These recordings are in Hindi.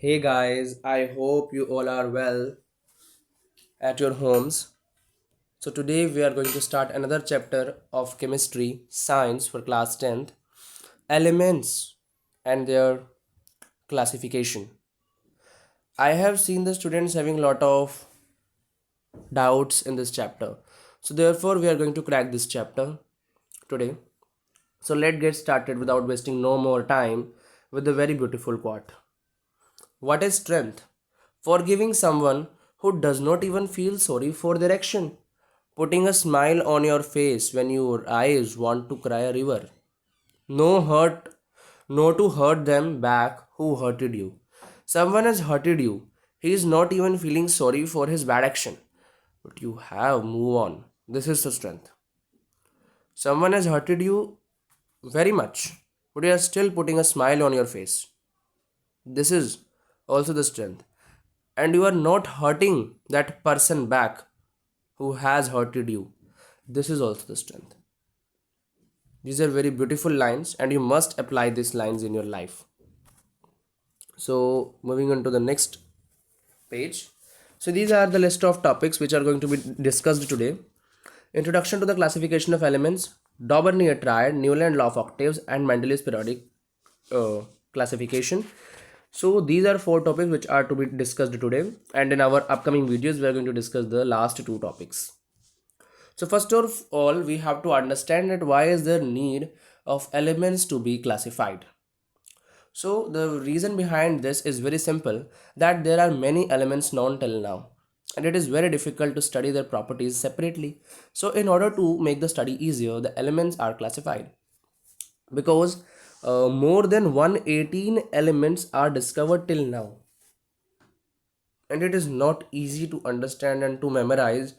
Hey guys, I hope you all are well at your homes. So, today we are going to start another chapter of chemistry, science for class 10th, elements and their classification. I have seen the students having a lot of doubts in this chapter. So, therefore, we are going to crack this chapter today. So, let's get started without wasting no more time with the very beautiful quote. What is strength? Forgiving someone who does not even feel sorry for their action. Putting a smile on your face when your eyes want to cry a river. No hurt, no to hurt them back who hurted you. Someone has hurted you. He is not even feeling sorry for his bad action. But you have move on. This is the strength. Someone has hurted you very much, but you are still putting a smile on your face. This is also the strength. And you are not hurting that person back who has hurted you. This is also the strength. These are very beautiful lines, and you must apply these lines in your life. So, moving on to the next page. So, these are the list of topics which are going to be discussed today. Introduction to the classification of elements, Dauber-Nier triad, Newland law of octaves, and Mendeleev's periodic classification. So these are four topics which are to be discussed today, and in our upcoming videos we are going to discuss the last two topics. So first of all, we have to understand that why is there need of elements to be classified. So the reason behind this is very simple, that there are many elements known till now, and it is very difficult to study their properties separately. So in order to make the study easier, the elements are classified because more than 118 elements are discovered till now, and it is not easy to understand and to memorize.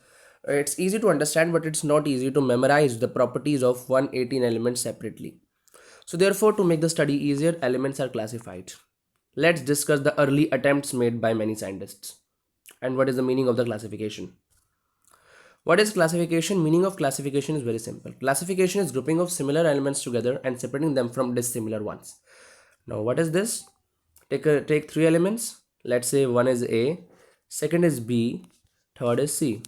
It's easy to understand, but it's not easy to memorize the properties of 118 elements separately. So therefore, to make the study easier, elements are classified. Let's discuss the early attempts made by many scientists and what is the meaning of the classification. What is classification? Meaning of classification is very simple. Classification is grouping of similar elements together and separating them from dissimilar ones. Now, what is this? Take three elements. Let's say one is A, second is B, third is C.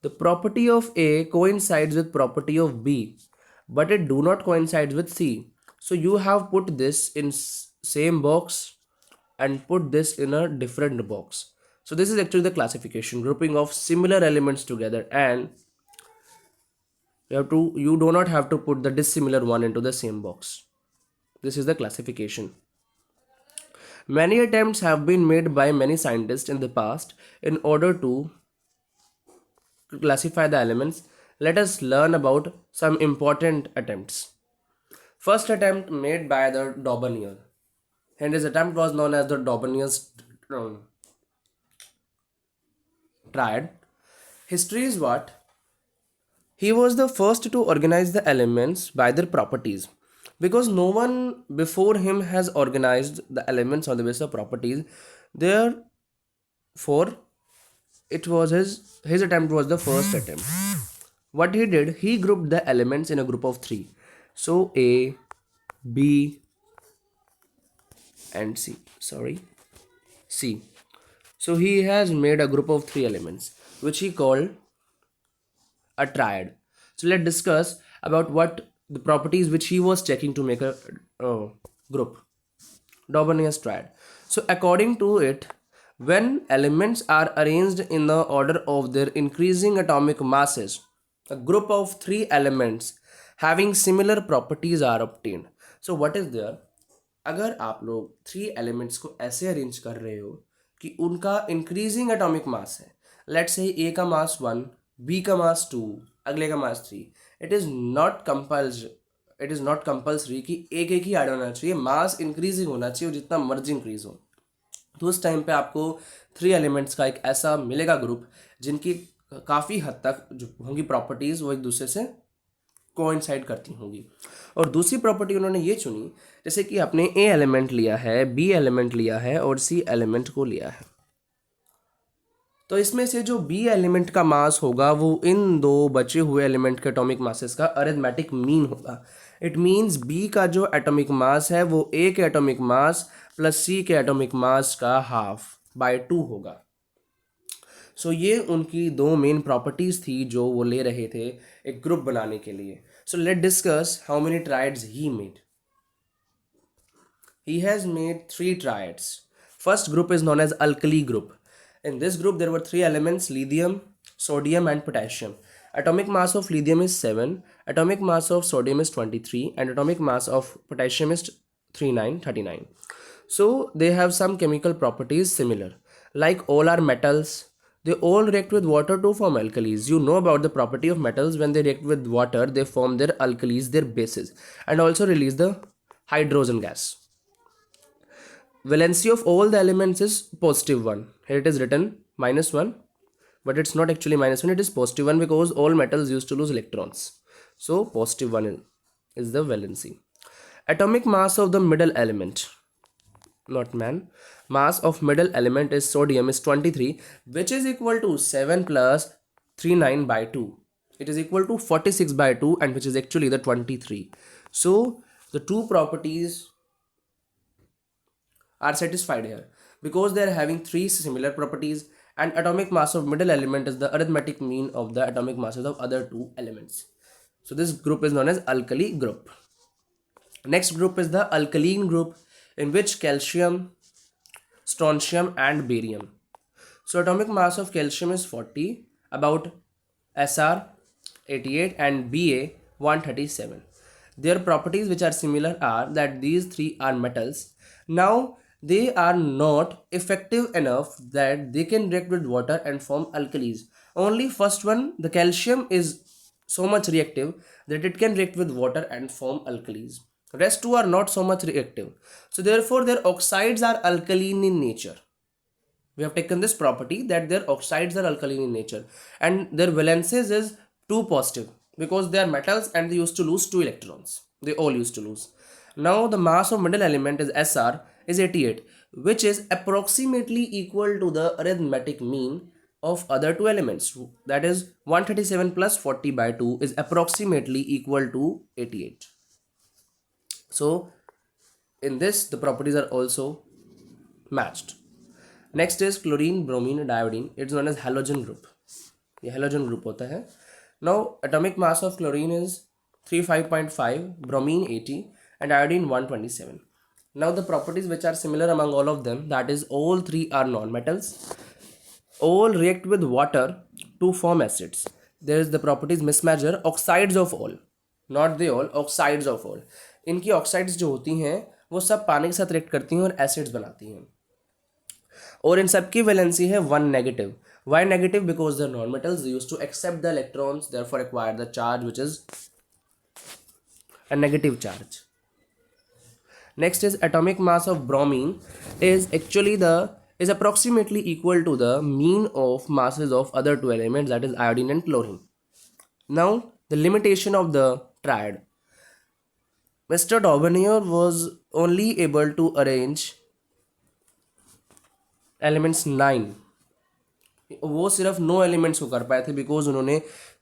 The property of A coincides with property of B, but it do not coincide with C. So you have put this in same box and put this in a different box. So this is actually the classification, grouping of similar elements together, and you do not have to put the dissimilar one into the same box. This is the classification. Many attempts have been made by many scientists in the past in order to classify the elements. Let us learn about some important attempts. First attempt made by the Dauber-Nier, and his attempt was known as the Dauber-Nier's triad. History is what? He was the first to organize the elements by their properties, because no one before him has organized the elements on the basis of properties. Therefore, it was his attempt was the first attempt. What he did, he grouped the elements in a group of three. So A, B, and C. Sorry, C. So he has made a group of three elements, which he called a triad. So let's discuss about what the properties which he was checking to make a group. Dauber-Nier triad. So according to it, when elements are arranged in the order of their increasing atomic masses, a group of three elements having similar properties are obtained. So what is there? अगर आप लोग थ्री एलिमेंट्स को ऐसे अरेंज कर रहे हो कि उनका इंक्रीजिंग एटॉमिक मास है, लेट्स से ए का मास 1, बी का मास 2, अगले का मास 3, इट इज़ नॉट कंपल्सरी कि एक एक ही ऐड होना चाहिए, मास इंक्रीजिंग होना चाहिए और जितना मर्जी इंक्रीज हो. तो उस टाइम पे आपको थ्री एलिमेंट्स का एक ऐसा मिलेगा ग्रुप जिनकी काफ़ी हद तक जो होंगी प्रॉपर्टीज़ वो एक दूसरे से कोइंसाइड करती होंगी. और दूसरी प्रॉपर्टी उन्होंने ये चुनी, जैसे कि आपने ए एलिमेंट लिया है, बी एलिमेंट लिया है और सी एलिमेंट को लिया है, तो इसमें से जो बी एलिमेंट का मास होगा वो इन दो बचे हुए एलिमेंट के एटॉमिक मासेस का अरिथमेटिक मीन होगा. इट मीन्स बी का जो एटॉमिक मास है वो ए के एटॉमिक मास प्लस सी के एटॉमिक मास का हाफ बाय 2 होगा। सो ये उनकी दो मेन प्रॉपर्टीज थी जो वो ले रहे थे एक ग्रुप बनाने के लिए। So let discuss how many triads he made. He has made 3 triads. First group is known as alkali group. In this group there were 3 elements: lithium, sodium and potassium. Atomic mass of lithium is 7, atomic mass of sodium is 23 and atomic mass of potassium is 39. So they have some chemical properties similar. Like all are metals, they all react with water to form alkalis. You know about the property of metals: when they react with water they form their alkalis, their bases, and also release the hydrogen gas. Valency of all the elements is positive 1. Here it is written -1, but it's not actually -1, it is positive 1 because all metals used to lose electrons. So positive 1 is the valency. Atomic mass of the middle element, not man, mass of middle element is sodium is 23, which is equal to 7 plus 39 by 2. It is equal to 46 by 2, and which is actually the 23. So the two properties are satisfied here because they are having 3 similar properties, and atomic mass of middle element is the arithmetic mean of the atomic masses of other 2 elements. So this group is known as alkali group. Next group is the alkaline group, in which calcium, strontium and barium. So atomic mass of calcium is 40, about Sr 88 and Ba 137. Their properties which are similar are that these 3 are metals. Now they are not effective enough that they can react with water and form alkalis. Only first one, the calcium, is so much reactive that it can react with water and form alkalis. Rest two are not so much reactive. So therefore their oxides are alkaline in nature. We have taken this property that their oxides are alkaline in nature, and their valences is 2 positive because they are metals and they used to lose 2 electrons. They all used to lose. Now the mass of middle element is Sr is 88, which is approximately equal to the arithmetic mean of other 2 elements. That is 137 plus 40 by 2 is approximately equal to 88. So in this the properties are also matched. Next is chlorine, bromine, diodine. It's known as halogen group. ये halogen group होता है. Now atomic mass of chlorine is 35.5, bromine 80 and iodine 127. Now the properties which are similar among all of them, that is all 3 are non-metals, all react with water to form acids. There is the properties mismatch here. Oxides of all, not they all, oxides of all. इनकी oxides जो होती हैं वो सब पानी के साथ react करती हैं और acids बनाती हैं, और इन सब की वैलेंसी है 1 negative. Why negative? Because the non-metals used to accept the electrons, therefore acquire the charge which is a negative charge. Next is atomic mass of bromine is actually is approximately equal to the mean of masses of other 2 elements, that is iodine and chlorine. Now the limitation of the triad. Mr. Daubeney was only able to arrange elements 9. वो सिर्फ 9 एलिमेंट्स को कर पाए थे बिकॉज उन्होंने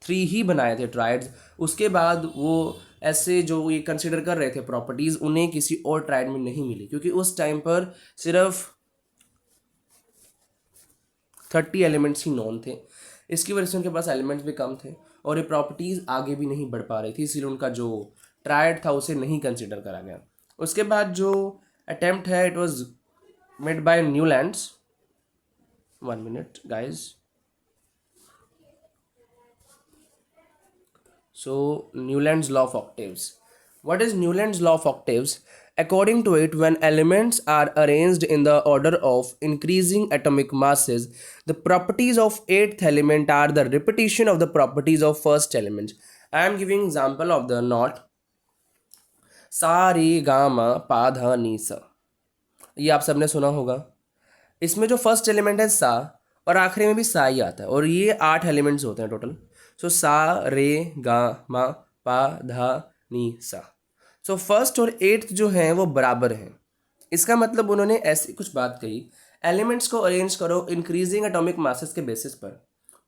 3 ही बनाए थे ट्राइड्स. उसके बाद वो ऐसे जो ये कंसिडर कर रहे थे प्रॉपर्टीज़, उन्हें किसी और ट्राइड में नहीं मिली क्योंकि उस टाइम पर सिर्फ 30 एलिमेंट्स ही नॉन थे. इसकी वजह से उनके पास एलिमेंट्स भी कम थे और ये प्रॉपर्टीज़ आगे भी नहीं बढ़ पा रही थी, इसीलिए उनका जो ट्राइड था उसे नहीं कंसिडर करा गया. उसके बाद जो अटेम्प्ट है, it was made bye Newlands. 1 minute guys. So Newland's law of octaves. What is Newland's law of octaves? According to it, when elements are arranged in the order of increasing atomic masses, the properties of 8th element are the repetition of the properties of first element. I am giving example of the knot सा रे गा मा पा धा नी सा. ये आप सबने सुना होगा. इसमें जो फर्स्ट एलिमेंट है सा और आखिरी में भी सा ही आता है, और ये 8 एलिमेंट्स होते हैं टोटल. सो सा रे गा मा पा धा नी सा. सो फर्स्ट और 8th जो हैं वो बराबर हैं. इसका मतलब उन्होंने ऐसी कुछ बात कही, एलिमेंट्स को अरेंज करो इंक्रीजिंग एटॉमिक मासेस के बेसिस पर,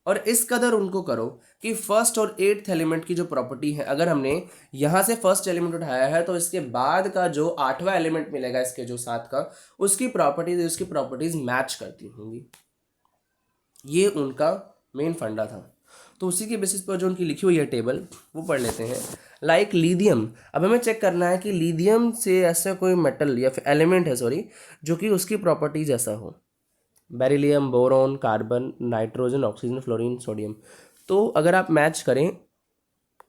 और इस कदर उनको करो कि फर्स्ट और एट्थ एलिमेंट की जो प्रॉपर्टी है, अगर हमने यहाँ से फर्स्ट एलिमेंट उठाया है तो इसके बाद का जो आठवां एलिमेंट मिलेगा इसके जो साथ का, उसकी प्रॉपर्टीज मैच करती होंगी। ये उनका मेन फंडा था। तो उसी के बेसिस पर जो उनकी लिखी हुई है टेबल वो पढ़ लेते हैं। लाइक लीथियम, अब हमें चेक करना है कि लीथियम से ऐसा कोई मेटल या फिर एलिमेंट है सॉरी जो कि उसकी प्रॉपर्टीज ऐसा हो। Beryllium, boron, carbon, nitrogen, oxygen, fluorine, sodium. तो अगर आप मैच करें,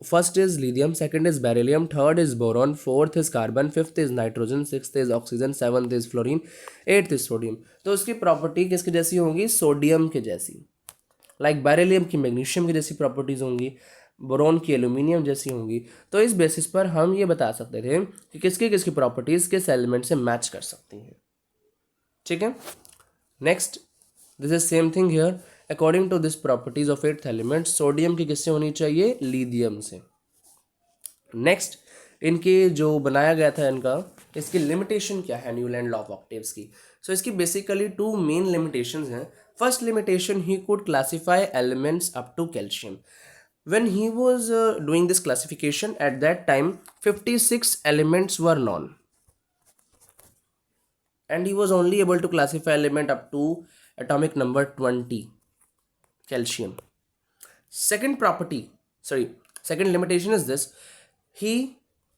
first is lithium, second is beryllium, third is boron, fourth is carbon, fifth is nitrogen, sixth is oxygen, seventh is fluorine, eighth is sodium. तो उसकी प्रॉपर्टी किसके जैसी होंगी? सोडियम के जैसी। लाइक बेरिलियम की मैग्नीशियम की जैसी प्रॉपर्टीज होंगी, बोरॉन की एल्यूमिनियम जैसी होंगी। तो इस बेसिस पर हम ये बता सकते थे कि किसकी किसकी प्रॉपर्टीज किस एलिमेंट से मैच कर सकती हैं। ठीक है, next this is same thing here. According to this properties of eighth element, sodium की किससे होनी चाहिए? लिथियम से। नेक्स्ट, इनके जो बनाया गया था इनका, इसकी लिमिटेशन क्या है न्यूलैंड लॉ ऑफ ऑक्टेव्स की? सो इसकी बेसिकली टू मेन लिमिटेशंस हैं। First limitation, he could classify elements up to calcium. When he was doing this classification, at that time 56 elements were known, and he was only able to classify element up to atomic number 20, calcium. Second limitation is this: he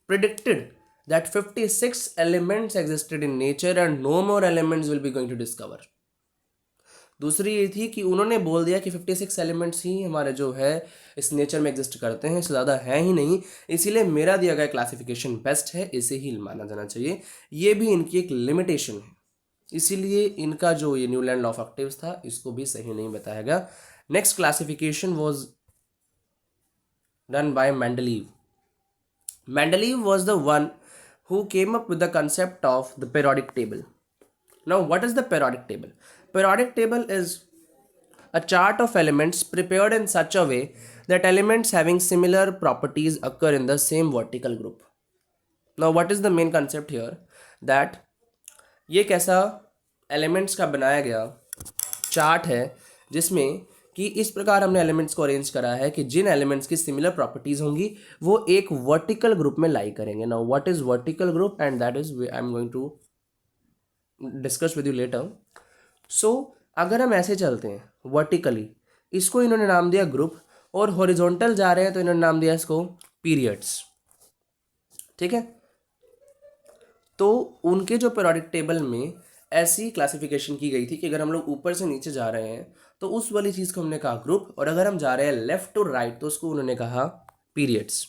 predicted that 56 elements existed in nature and no more elements will be going to discover. दूसरी ये थी कि उन्होंने बोल दिया कि 56 एलिमेंट्स ही हमारे जो है इस नेचर में एग्जिस्ट करते हैं, इससे ज़्यादा है ही नहीं, इसीलिए मेरा दिया गया क्लासिफिकेशन बेस्ट है, इसे ही माना जाना चाहिए। ये भी इनकी एक लिमिटेशन है, इसीलिए इनका जो ये न्यूलैंड लॉ ऑफ ऑक्टेव्स था इसको भी सही नहीं बताया गया। Next classification was done by Mendeleev. Mendeleev was the one who came up with the concept of the periodic table. Now, what is the periodic table? Periodic table is a chart of elements prepared in such a way that elements having similar properties occur in the same vertical group. Now, what is the main concept here? That ये कैसा elements का बनाया गया चार्ट है जिसमें कि इस प्रकार हमने एलिमेंट्स को अरेंज करा है कि जिन एलिमेंट्स की सिमिलर प्रॉपर्टीज होंगी वो एक वर्टिकल ग्रुप में लाई करेंगे। Now what is vertical group, and that is I am going to discuss with you later. So अगर हम ऐसे चलते हैं वर्टिकली, इसको इन्होंने नाम दिया ग्रुप, और हॉरिजॉन्टल जा रहे हैं तो इन्होंने नाम दिया इसको पीरियड्स। ठीक है, तो उनके जो पीरियोडिक टेबल में ऐसी क्लासिफिकेशन की गई थी कि अगर हम लोग ऊपर से नीचे जा रहे हैं तो उस वाली चीज़ को हमने कहा ग्रुप, और अगर हम जा रहे हैं लेफ्ट टू राइट तो उसको उन्होंने कहा पीरियड्स।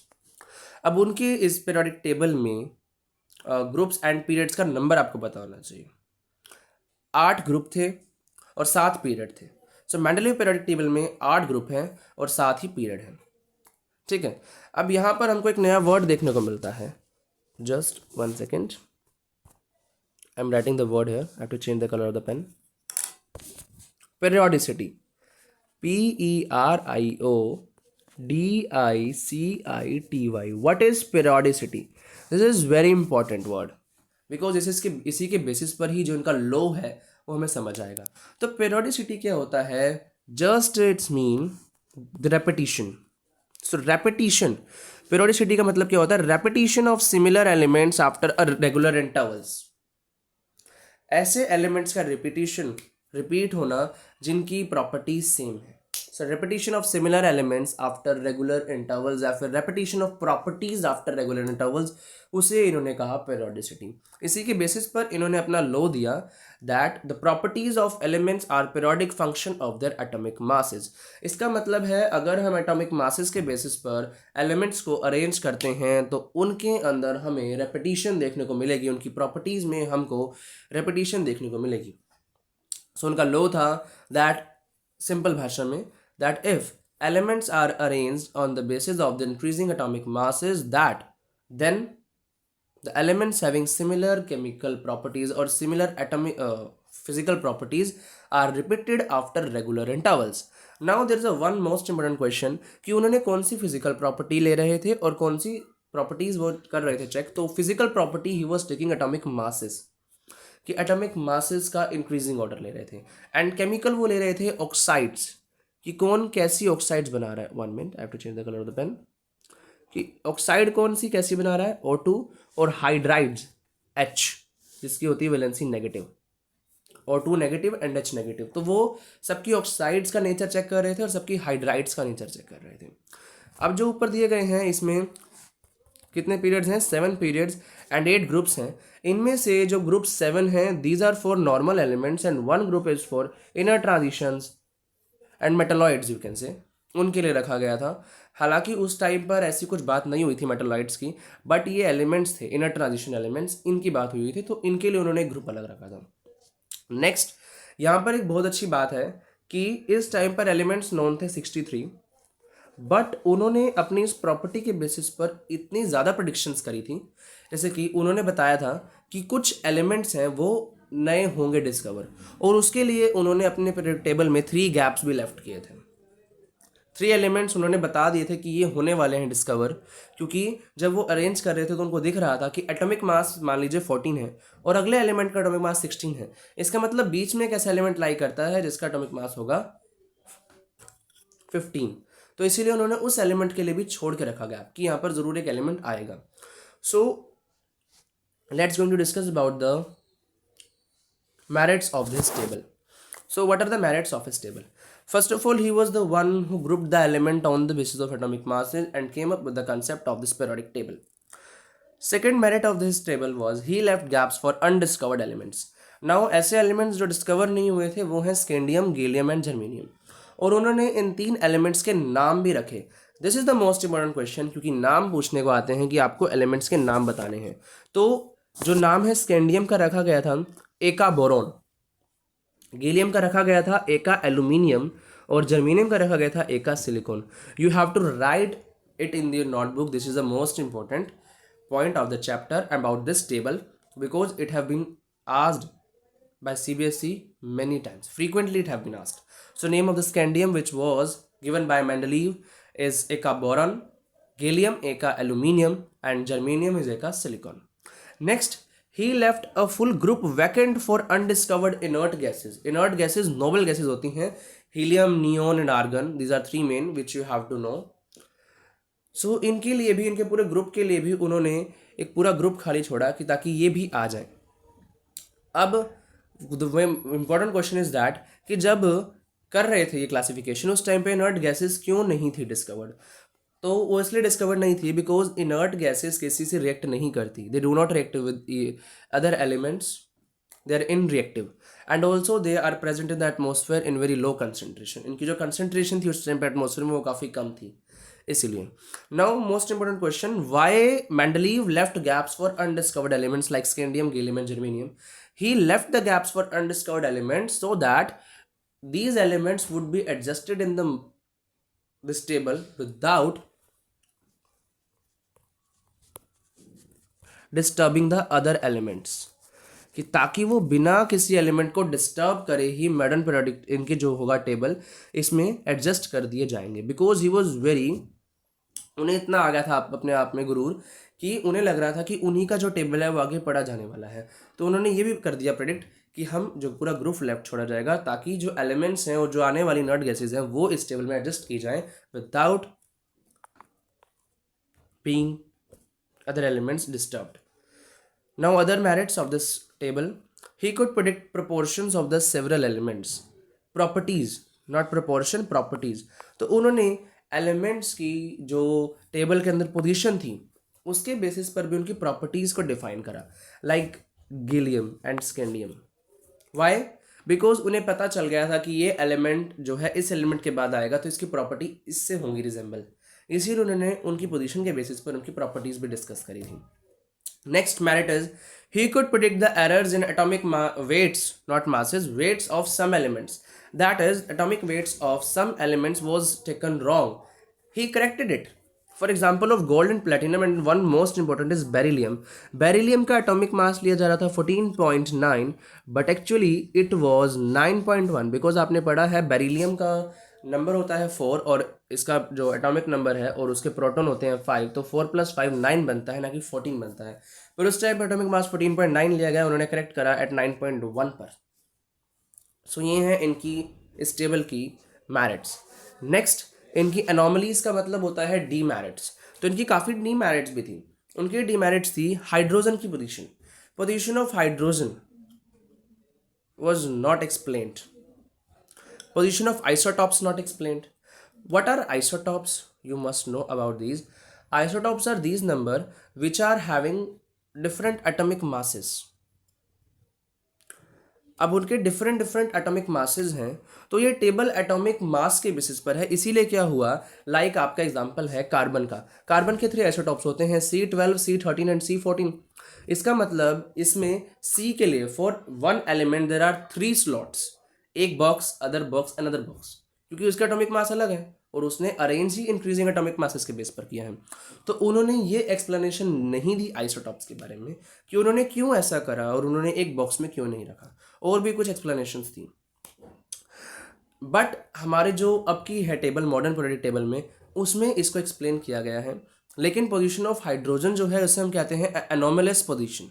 अब उनके इस पीरियोडिक टेबल में ग्रुप्स एंड पीरियड्स का नंबर आपको पता होना चाहिए। 8 ग्रुप थे और 7 पीरियड थे। सो मेंडलीव पीरियोडिक टेबल में 8 ग्रुप हैं और 7 ही पीरियड हैं। ठीक है, अब यहाँ पर हमको एक नया वर्ड देखने को मिलता है। Just 1 second, I am writing the word here, I have to change the colour of the pen. Periodicity, Periodicity. What is periodicity? This is very important word because इसी के बेसिस पर ही जो इनका लॉ है वो हमें समझ आएगा। तो periodicity क्या होता है? Just its mean the repetition. So repetition, periodicity का मतलब क्या होता है? Repetition of similar elements after a regular intervals. ऐसे एलिमेंट्स का रिपीट होना जिनकी प्रॉपर्टीज सेम है। So repetition of similar elements after regular intervals या फिर repetition of properties after regular intervals, उसे इन्होंने कहा पेरियोडिसिटी। इसी के बेसिस पर इन्होंने अपना लॉ दिया that the properties of elements are periodic function of their atomic masses. इसका मतलब है अगर हम एटॉमिक मासेस के बेसिस पर एलिमेंट्स को अरेंज करते हैं तो उनके अंदर हमें रेपिटेशन देखने को मिलेगी, उनकी प्रॉपर्टीज में हमको रेपिटेशन देखने को मिलेगी। सो उनका लॉ था दैट, सिंपल भाषा में, that if elements are arranged on the basis of the increasing atomic masses, that then the elements having similar chemical properties और similar atomic physical properties are repeated after regular intervals. Now there is a one most important question कि उन्होंने कौन सी फिजिकल प्रॉपर्टी ले रहे थे और कौन सी प्रॉपर्टीज वो कर रहे थे चेक। तो physical property he was taking atomic masses, कि एटॉमिक मासेस का इंक्रीजिंग ऑर्डर ले रहे थे, एंड केमिकल वो ले रहे थे ऑक्साइड्स, कि कौन कैसी ऑक्साइड्स बना रहा है। 1 minute, I have to change the colour of the pen. कि ऑक्साइड कौन सी कैसी बना रहा है, O2, और हाइड्राइड्स H, जिसकी होती है valency negative, O2 negative and H negative. तो वो सबकी ऑक्साइड्स का नेचर चेक कर रहे थे और सबकी हाइड्राइड्स का नेचर चेक कर रहे थे। अब जो ऊपर दिए गए हैं इसमें कितने पीरियड्स हैं, 7 पीरियड्स एंड 8 ग्रुप्स हैं। इनमें से जो ग्रुप 7 हैं, these are for normal elements and 1 group is for inner transitions and metalloids, you can say, उनके लिए रखा गया था। हालांकि उस टाइम पर ऐसी कुछ बात नहीं हुई थी मेटालॉइड्स की, बट ये एलिमेंट्स थे, इनर ट्रांजिशन एलिमेंट्स, इनकी बात हुई थी, तो इनके लिए उन्होंने एक ग्रुप अलग रखा था। नेक्स्ट, यहाँ पर एक बहुत अच्छी बात है कि इस टाइम पर एलिमेंट्स नॉन थे 63, बट उन्होंने अपनी इस प्रॉपर्टी के बेसिस पर इतनी ज़्यादा प्रेडिक्शंस करी थी। जैसे कि उन्होंने बताया था कि कुछ एलिमेंट्स हैं वो नए होंगे डिस्कवर, और उसके लिए उन्होंने अपने टेबल में 3 गैप्स भी लेफ्ट किए थे। 3 एलिमेंट्स उन्होंने बता दिए थे कि ये होने वाले हैं डिस्कवर, क्योंकि जब वो अरेंज कर रहे थे तो उनको दिख रहा था कि एटॉमिक मास मान लीजिए 14 है और अगले एलिमेंट का एटॉमिक मास 16 है। इसका मतलब बीच में एक ऐसा एलिमेंट लाई करता है जिसका एटॉमिक मास होगा 15। तो इसीलिए उन्होंने उस एलिमेंट के लिए भी छोड़ के रखा गया कि यहाँ पर जरूर एक एलिमेंट आएगा। So let's going to discuss about the merits of this table. So what are the merits of his table? First of all, he was the one who grouped the element on the basis of atomic masses and came up with the concept of this periodic table. Second merit of this table was he left gaps for undiscovered elements. Now ऐसे elements जो discover नहीं हुए थे वो हैं स्कैंडियम, गैलियम एंड जर्मेनियम, और उन्होंने इन 3 एलिमेंट्स के नाम भी रखे। This is the most important question, क्योंकि नाम पूछने को आते हैं कि आपको एलिमेंट्स के नाम बताने हैं। तो जो नाम है स्कैंडियम का रखा गया था एका बोरोन, गैलियम का रखा गया था एका एल्यूमिनियम, और जर्मेनियम का रखा गया था एका silicon. You have to write it in your notebook. This is the most important point of the chapter about this table because it have been asked by CBSE many times. Frequently it have been asked. So name of the scandium which was given by Mendeleev is eka boron, gallium eka aluminium, and germanium is eka silicon. Next, he left a full group vacant for undiscovered inert gases. Inert gases noble gases होती हैं, helium, neon and argon. These are 3 main which you have to know. सो इनके लिए भी, इनके पूरे ग्रुप के लिए भी उन्होंने एक पूरा ग्रुप खाली छोड़ा कि ताकि ये भी आ जाए। अब इम्पॉर्टेंट क्वेश्चन इज दैट कि जब कर रहे थे ये क्लासिफिकेशन उस टाइम पे इनर्ट गैसेस क्यों नहीं थी डिस्कवर्ड? तो वो इसलिए डिस्कवर्ड नहीं थी बिकॉज इनर्ट गैसेस किसी से रिएक्ट नहीं करती, they do not react with other elements, they are unreactive and also they are present in the atmosphere in very low concentration. इनकी जो कंसनट्रेशन थी उस टाइम पे एटमोसफेयर में वो काफ़ी कम थी, इसीलिए। Now most important question, why Mendeleev left gaps for undiscovered elements like scandium, gallium and germanium? He left the gaps for undiscovered elements so that these elements would be adjusted in this table without disturbing the other elements, कि ताकि वो बिना किसी एलिमेंट को डिस्टर्ब करे ही मॉडर्न पीरियोडिक इनके जो होगा टेबल इसमें एडजस्ट कर दिए जाएंगे। बिकॉज ही वॉज वेरी, उन्हें इतना आ गया था अपने आप में गुरूर कि उन्हें लग रहा था कि उन्हीं का जो टेबल है वो आगे पढ़ा जाने वाला है। तो उन्होंने ये भी कर दिया प्रेडिक्ट कि हम जो पूरा ग्रुप लेफ्ट छोड़ा जाएगा ताकि जो एलिमेंट्स हैं और जो आने वाली नट गैसेज हैं वो इस टेबल में एडजस्ट की जाए without being other elements disturbed. Now other merits of this table, he could predict proportions of the several elements, properties, not proportion, properties। तो उन्होंने एलिमेंट्स की जो टेबल के अंदर पोजीशन थी उसके बेसिस पर भी उनकी प्रॉपर्टीज को डिफाइन करा, like gallium and scandium. Why? Because उन्हें पता चल गया था कि ये एलिमेंट जो है इस एलिमेंट के बाद आएगा तो इसकी प्रॉपर्टी इससे होंगी रिजेंबल, इसीलिए उन्होंने उनकी पोजीशन के बेसिस पर उनकी प्रॉपर्टीज भी डिस्कस करी थी। Next merit is he could predict the errors in atomic weights, not masses, weights of some elements. That is, atomic weights of some elements was taken wrong. He corrected it. For example of gold and platinum, and one most important is beryllium. Beryllium का atomic mass लिया जा रहा था 14.9, but actually it was 9.1 because आपने पढ़ा है beryllium का नंबर होता है 4 और इसका जो एटॉमिक नंबर है और उसके प्रोटॉन होते हैं 5, तो 4 + 5 9 बनता है, ना कि 14 बनता है। पर उस टाइम पर एटॉमिक मास 14.9 लिया गया, उन्होंने करेक्ट करा एट 9.1 पर। सो ये है इनकी इस टेबल की मैरिट्स। नेक्स्ट, इनकी एनॉमलीज का मतलब होता है डीमेरिट्स। तो इनकी काफ़ी डीमेरिट्स भी थी। उनकी डीमेरिट्स थी हाइड्रोजन की position of hydrogen was not explained. Position of isotopes not explained. What are isotopes? You must know about these. Isotopes are these number which are having different atomic masses. अब उनके डिफरेंट डिफरेंट एटॉमिक मासेस हैं, तो ये टेबल एटॉमिक मास के बेसिस पर है। इसीलिए क्या हुआ, लाइक आपका एग्जांपल है कार्बन का। कार्बन के 3 आइसोटॉप्स होते हैं, C12, C13 एंड C14। इसका मतलब इसमें C के लिए for one element there are 3 slots, एक box, other box, another box, क्योंकि उसका एटॉमिक मास अलग है और उसने अरेंज ही इंक्रीजिंग एटॉमिक मासेस के बेस पर किया है। तो उन्होंने ये एक्सप्लेनेशन नहीं दी आइसोटॉप्स के बारे में कि उन्होंने क्यों ऐसा करा और उन्होंने एक बॉक्स में क्यों नहीं रखा। और भी कुछ एक्सप्लेनेशंस थी, बट हमारे जो अब की है टेबल, मॉडर्न पीरियोडिक टेबल में, उसमें इसको एक्सप्लेन किया गया है। लेकिन पोजीशन ऑफ हाइड्रोजन जो है उसे हम कहते हैं एनोमलस पोजीशन,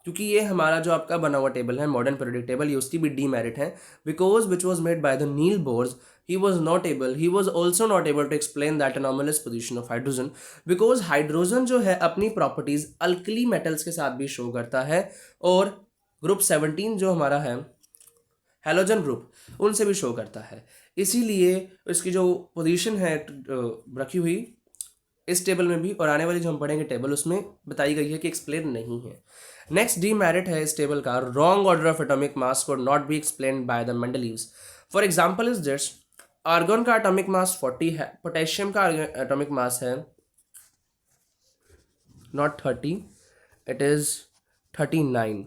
क्योंकि ये हमारा जो आपका बना हुआ टेबल है मॉडर्न पीरियोडिक टेबल, ये उसकी भी डीमेरिट है, because which was made by the Niels Bohr's, he was also not able to explain that anomalous position of hydrogen, because hydrogen जो है अपनी प्रॉपर्टीज अल्कली मेटल्स के साथ भी शो करता है और ग्रुप 17 जो हमारा है हैलोजन ग्रुप, उनसे भी शो करता है। इसीलिए इसकी जो पोजीशन है रखी हुई इस टेबल में भी और आने वाली जो हम पढ़ेंगे टेबल, उसमें बताई गई है कि एक्सप्लेन नहीं है। नेक्स्ट डीमेरिट है इस टेबल का, wrong order of atomic mass could not be explained by the Mendeleevs. For example is this, argon का एटॉमिक मास 40 है, पोटेशियम का एटॉमिक मास है नॉट 30, इट इज 39।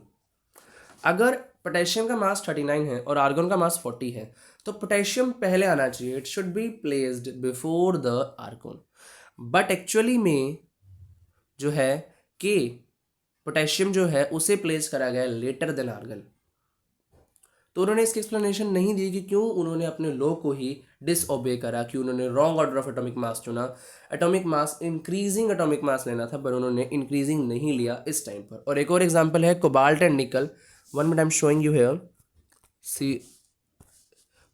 अगर पोटेशियम का मास 39 है और आर्गन का मास 40 है, तो पोटेशियम पहले आना चाहिए, it should be placed before the argon. But actually में जो है कि पोटेशियम जो है उसे प्लेस करा गया लेटर देन आर्गन। तो उन्होंने इसकी एक्सप्लेनेशन नहीं दी कि क्यों उन्होंने अपने लॉ को ही डिसओबे करा, कि उन्होंने wrong order of atomic mass चुना। Atomic mass increasing atomic mass लेना था, पर उन्होंने इंक्रीजिंग नहीं लिया इस टाइम पर। और एक और एग्जांपल है cobalt and nickel. One minute I am showing you here, see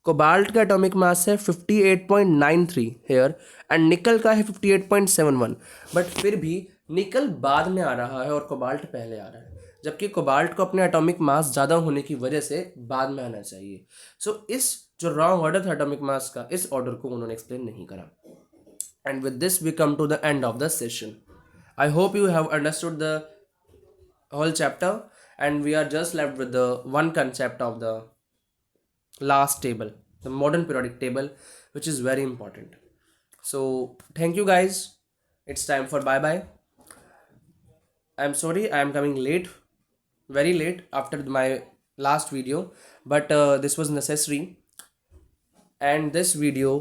cobalt का एटॉमिक मास है 58.93 हेयर एंड निकल का है 58.71, बट फिर भी निकल बाद में आ रहा है और कोबाल्ट पहले आ रहा है, जबकि कोबाल्ट को अपने एटॉमिक मास ज़्यादा होने की वजह से बाद में आना चाहिए। सो इस जो रॉन्ग ऑर्डर था एटॉमिक मास का, इस ऑर्डर को उन्होंने एक्सप्लेन नहीं करा। And with this we come to the end of the session. I hope you have understood the whole chapter and we are just left with the one concept of the last table, the modern periodic table, which is very important. So thank you guys, it's time for bye bye. I'm sorry I am coming late, very late after my last video, but this was necessary, and this video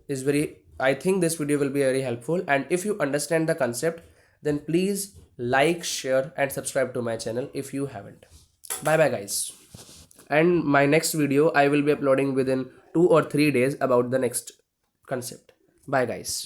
is very, I think this video will be very helpful, and if you understand the concept, then please like, share and subscribe to my channel if you haven't. Bye bye guys. And my next video I will be uploading within 2 or 3 days about the next concept. Bye guys.